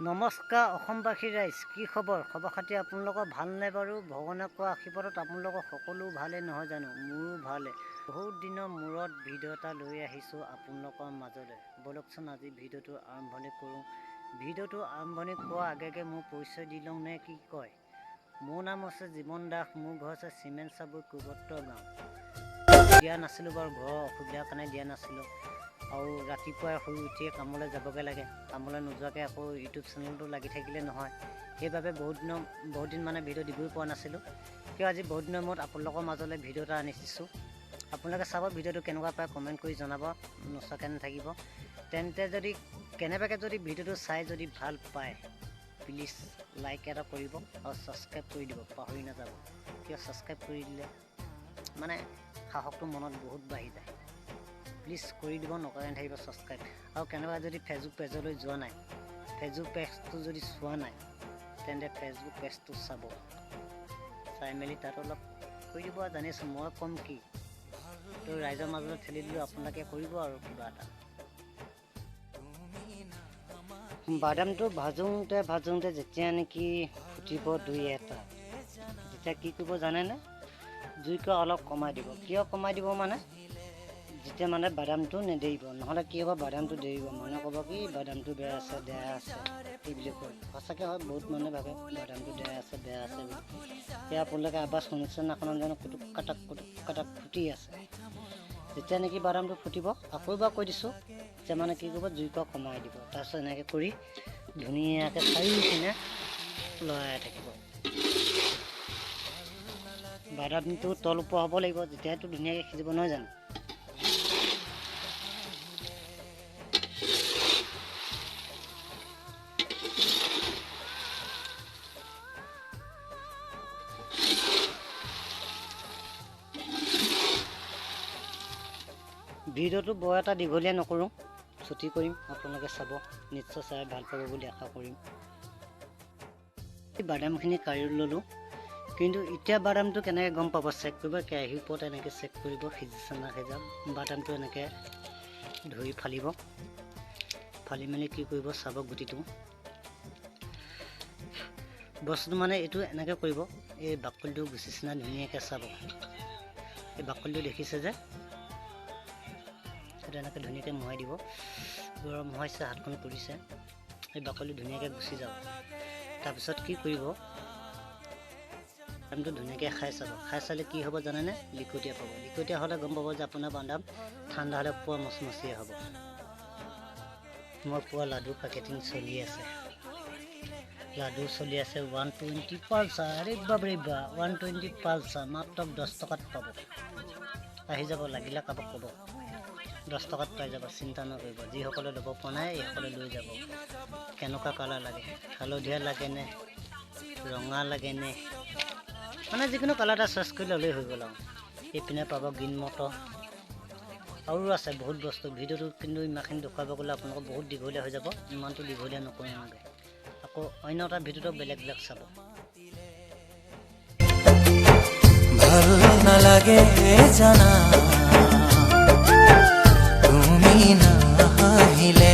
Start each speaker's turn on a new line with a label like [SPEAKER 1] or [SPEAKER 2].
[SPEAKER 1] নমস্কাৰ অসমবাসী ৰাইজ, কি খবৰ? খবৰ খাতি আপোনালোকৰ ভালনে বাৰু? ভগৱানে কোৱা আশীৰ্বাদত আপোনালোকৰ সকলো ভালেই নহয় জানো? মোৰো ভালে। বহুত দিনৰ মূৰত ভিডিঅ' এটা লৈ আহিছোঁ আপোনালোকৰ মাজলৈ। ব'লকচোন আজি ভিডিঅ'টো আৰম্ভণি কৰোঁ। ভিডিঅ'টো আৰম্ভণি কৰাৰ আগে মোৰ পৰিচয় দি লওঁ নে কি কয়? মোৰ নাম হৈছে জীৱন দাস, মোৰ ঘৰ হৈছে চিমেণ্ট চাবুক কুবত্ৰ গাঁও। দিয়া নাছিলোঁ বাৰু, ঘৰৰ অসুবিধাৰ কাৰণে দিয়া নাছিলোঁ। আৰু ৰাতিপুৱাই শুই উঠিয়ে কামলৈ যাবগৈ লাগে। কামলৈ নোযোৱাকৈ আকৌ ইউটিউব চেনেলটো লাগি থাকিলে নহয়। সেইবাবে বহুত দিন মানে ভিডিঅ' দিবই পৰা নাছিলোঁ। কিয় আজি বহুত দিনৰ মূৰত আপোনালোকৰ মাজলৈ ভিডিঅ' এটা আনিছোঁ। আপোনালোকে চাব ভিডিঅ'টো কেনেকুৱা পায়, কমেণ্ট কৰি জনাব, নোচোৱাকৈ নাথাকিব। তেন্তে যদি কেনেবাকৈ যদি ভিডিঅ'টো চাই যদি ভাল পায়, প্লিজ লাইক এটা কৰিব আৰু ছাবস্ক্ৰাইব কৰি দিব, পাহৰি নাযাব। কিয় ছাবস্ক্ৰাইব কৰি দিলে মানে সাহসটো মনত বহুত বাঢ়ি যায়। প্লিজ কৰি দিব, নকৰে নাথাকিব ছাবস্ক্ৰাইব। আৰু কেনেবা যদি ফেচবুক পেজলৈ যোৱা নাই, ফেচবুক পেজটো যদি চোৱা নাই, তেন্তে ফেচবুক পেজটো চাব। চাই মেলি তাত অলপ কৰি দিব। আৰু জানিছোঁ মই ক'ম কি, তো ৰাইজৰ মাজলৈ ঠেলি দিলোঁ, আপোনালোকে কৰিব আৰু কিবা এটা। বাদামটো ভাজোঁতে যেতিয়া নেকি ফুটিব দুই এটা, তেতিয়া কি কৰিব জানেনে? জুইকুৰা অলপ কমাই দিব। কিয় কমাই দিব মানে? যেতিয়া মানে বাদামটো নেদেৰিব, নহ'লে কি হ'ব, বাদামটো দেৰিব, মানুহে ক'ব কি বাদামটো বেয়া আছে এই বুলি কয়। সঁচাকৈ হয়, বহুত মানুহে ভাবে বাদামটো বেয়া আছে বুলি। সেয়া আপোনালোকে আৱাজ শুনিছে নাশুনা জানো, কুটুক কাটাক ফুটি আছে। যেতিয়া নেকি বাদামটো ফুটিব, আকৌ এবাৰ কৈ দিছোঁ যে মানে কি কৰিব, জুইকুৰা কমাই দিব। তাৰপিছত এনেকৈ কৰি ধুনীয়াকৈ চাৰিওপিনে লৰাই থাকিব। বাদামটো তল ওপৰ হ'ব লাগিব, তেতিয়াতো ধুনীয়াকৈ সিজিব নহয় জানো? ভিডিঅ'টো বৰ এটা দীঘলীয়া নকৰোঁ, ছুটি কৰিম। আপোনালোকে চাব, নিশ্চয় চাই ভাল পাব বুলি আশা কৰিম। বাদামখিনি কাঢ়ি ল'লোঁ, কিন্তু এতিয়া বাদামটো কেনেকৈ গম পাব? চেক কৰিব, কেৰাহীৰ ওপৰত এনেকৈ চেক কৰিব, সিজিছে না সিজা। বাদামটো এনেকৈ ধৰি ফালিব, ফালি মেলি কি কৰিব চাব। গুটিটো বস্তুটো মানে এইটো এনেকৈ কৰিব, এই বাকলিটো গুচিছে না ধুনীয়াকৈ চাব। এই বাকলিটো দেখিছে যে, সেইটো এনেকৈ ধুনীয়াকৈ মোহাই দিব। গৰম মোহাইছে, হাতখন পুৰিছে, এই বাকলি ধুনীয়াকৈ গুচি যাব। তাৰপিছত কি কৰিব, বাদামটো ধুনীয়াকৈ খাই চাব। খাই চালে কি হ'ব জানেনে? লিকটীয়া পাব। লিকটীয়া হ'লে গম পাব যে আপোনাৰ বাদাম ঠাণ্ডা হ'লে পুৰা মচমচীয়া হ'ব। মই পুৰা লাডু পেকেটিং চলি আছে, লাডু চলি আছে 120 পালচাৰ। আৰে বাপৰে বা, 120 পালচাৰ মাত্ৰ 10 টকাত পাব। আহি যাব, লাগিলে কাৰোবাক ক'ব 10 টকাত পাই যাব, চিন্তা নকৰিব। যিসকলে ল'ব পৰা নাই, এইসকলে লৈ যাব। কেনেকুৱা কালাৰ লাগে, হালধীয়া লাগেনে, ৰঙা লাগেনে, মানে যিকোনো কালাৰ এটা চইচ কৰি ল'লেই হৈ গ'ল আৰু। এইপিনে পাব গ্ৰীণ মটৰ, আৰু আছে বহুত বস্তু। ভিডিঅ'টো কিন্তু ইমানখিনি দেখুৱাব গ'লে আপোনালোকৰ বহুত দীঘলীয়া হৈ যাব। ইমানটো দীঘলীয়া নকৰিম আমাকে। আকৌ অন্য এটা ভিডিঅ'টো বেলেগ চাব।
[SPEAKER 2] ভাল নালাগে জানা, তুমি নাহিলে